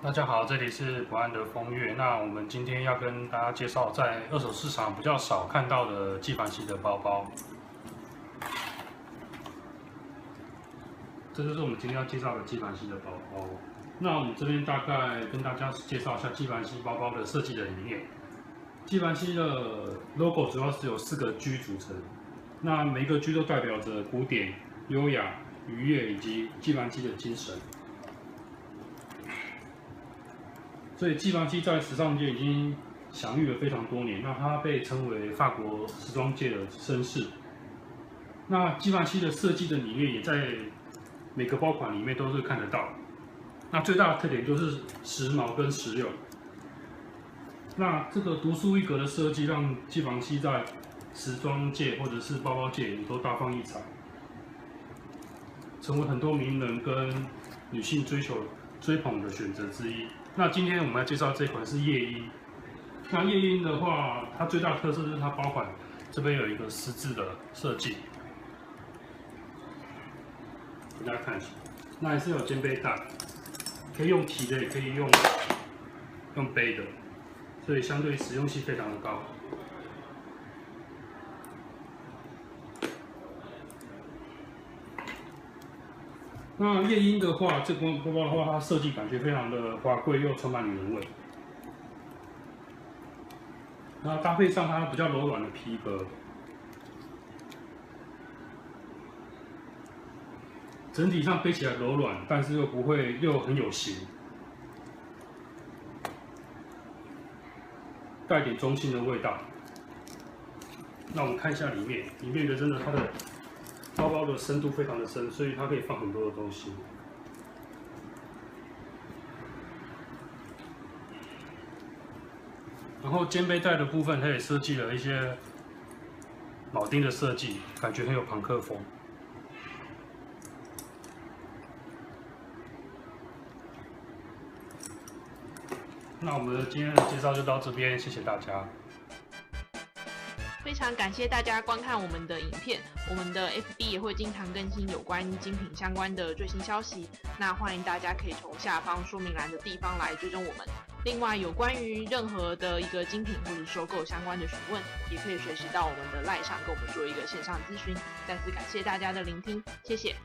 大家好，这里是博安的风月。那我们今天要跟大家介绍在二手市场比较少看到的纪梵希的包包。这就是我们今天要介绍的纪梵希的包包。那我们这边大概跟大家介绍一下纪梵希包包的设计的理念。纪梵希的 logo 主要是由4个 G 组成，那每一个 G 都代表着古典、优雅、愉悦以及纪梵希的精神。所以纪梵希在时尚界已经享誉了非常多年，那它被称为法国时装界的绅士。那纪梵希的设计的理念也在每个包款里面都是看得到。那最大的特点就是时髦跟实用。那这个独树一格的设计，让纪梵希在时装界或者是包包界也都大放异彩，成为很多名人跟女性追捧的选择之一。那今天我们要介绍这款是夜莺。那夜莺的话，它最大的特色就是它包款这边有一个十字的设计，给大家看一下。那也是有肩背带，可以用提的，也可以用背的，所以相对实用性非常的高。那夜莺的话，这个包包的话，它设计感觉非常的华贵又充满女人味。那搭配上它比较柔软的皮革，整体上背起来柔软，但是又很有型，带点中性的味道。那我们看一下里面的真的它的包包的深度非常的深，所以它可以放很多的东西。然后肩背带的部分，它也设计了一些铆钉的设计，感觉很有朋克风。那我们今天的介绍就到这边，谢谢大家。非常感谢大家观看我们的影片，我们的 FB 也会经常更新有关精品相关的最新消息，那欢迎大家可以从下方说明栏的地方来追踪我们。另外，有关于任何的一个精品或者收购相关的询问，也可以随时到我们的赖上跟我们做一个线上咨询。再次感谢大家的聆听，谢谢。